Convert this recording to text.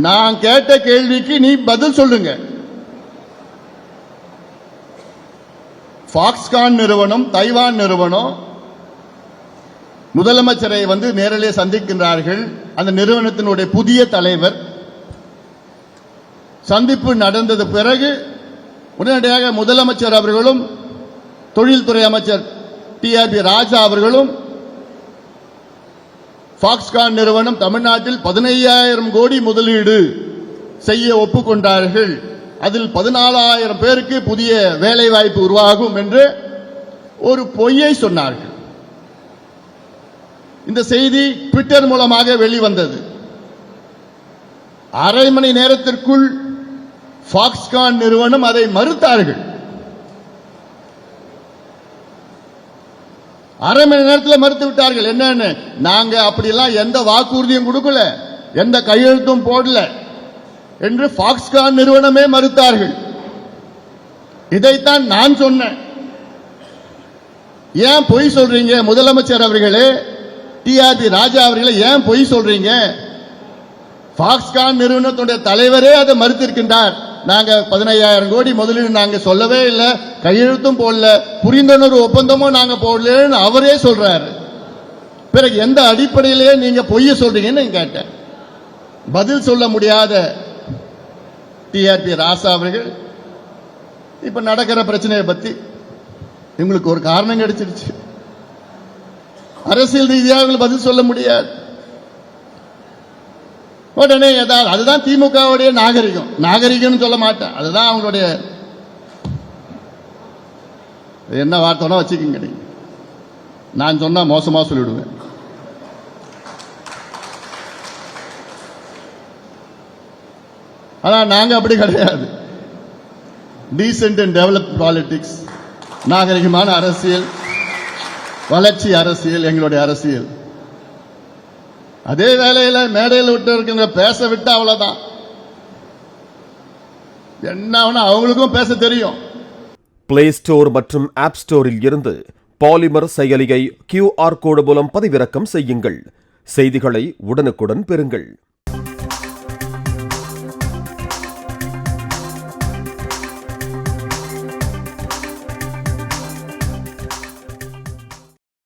நான் கேட்ட கேள்விக்கு நீ பதில் சொல்லுங்க. ஃபாக்ஸ்கான் நிறுவனம், தைவான் நிறுவனம் முதலமைச்சரை நேரிலே சந்திக்கின்றார்கள். அந்த நிறுவனத்தினுடைய புதிய தலைவர் சந்திப்பு நடந்தது பிறகு உடனடியாக முதலமைச்சர் அவர்களும் தொழில்துறை அமைச்சர் டிஆர்பி ராஜா அவர்களும் ஃபாக்ஸ்கான் நிறுவனம் தமிழ்நாட்டில் 15,000 கோடி முதலீடு செய்ய ஒப்புக்கொண்டார்கள். அதில் 14,000 பேருக்கு புதிய வேலை வாய்ப்பு உருவாகும் என்று ஒரு பொய்யை சொன்னார்கள். இந்த செய்தி ட்விட்டர் மூலமாக வெளிவந்தது. அரை மணி நேரத்திற்குள் ஃபாக்ஸ்கான் நிறுவனம் அதை மறுத்தார்கள். அரை மணி நேரத்தில் மறுத்து விட்டார்கள். என்னன்னு, நாங்க அப்படிலாம் எந்த வாக்குறுதியும் கொடுக்கல, எந்த கையெழுத்தும் போடல என்று ஃபாக்ஸ்கான் நிறுவனமே மறுத்தார்கள். இதைத்தான் நான் சொன்னேன். ஏன் பொய் சொல்றீங்க முதலமைச்சர் அவர்களே, டிஆர்பி ராஜா அவர்களே, ஏன் பொய் சொல்றீங்க? ஃபாக்ஸ்கான் நிறுவனத்துடைய தலைவரே அதை மறுத்திருக்கின்றார். நாங்க 15,000 கோடி முதலீடு நாங்க சொல்லவே இல்லை, கையெழுத்தும் போடல, புரிந்துணர்வு ஒப்பந்தமும் நாங்க போடலன்னு அவரே சொல்றாரு. பிறகு எந்த அடிப்படையிலே நீங்க பொய்ய சொல்றீங்கன்னு கேட்டேன். பதில் சொல்ல முடியாத டிஆர்பி ராசா அவர்கள் இப்ப நடக்கிற பிரச்சனையை பத்தி உங்களுக்கு ஒரு காரணம் கிடைச்சிருச்சு. அரசியல் ரீதியாக பதில் சொல்ல முடியாது. உடனே ஏதாவது, அதுதான் திமுகவுடைய நாகரிகம். நாகரிகம்னு சொல்ல மாட்டேன், அதுதான் அவங்களுடைய என்ன வார்த்தை வச்சுக்கோங்க. நீங்க நான் சொன்னா மோசமா சொல்லிவிடுவேன். ஆனா நாங்க அப்படி கிடையாது. டீசென்ட் அண்ட் டெவலப் பாலிடிக்ஸ், நாகரிகமான அரசியல், வளர்ச்சி அரசியல் எங்களுடைய அரசியல். அதே வேளையில் மேடையில் விட்டு இருக்குங்க பேச விட்டு அவ்வளவுதான். என்ன அவங்களுக்கும் பேச தெரியும். பிளே ஸ்டோர் மற்றும் ஆப் ஸ்டோரில் இருந்து பாலிமர் செயலியை QR கோடு மூலம் பதிவிறக்கம் செய்யுங்கள். செய்திகளை உடனுக்குடன் பெறுங்கள்.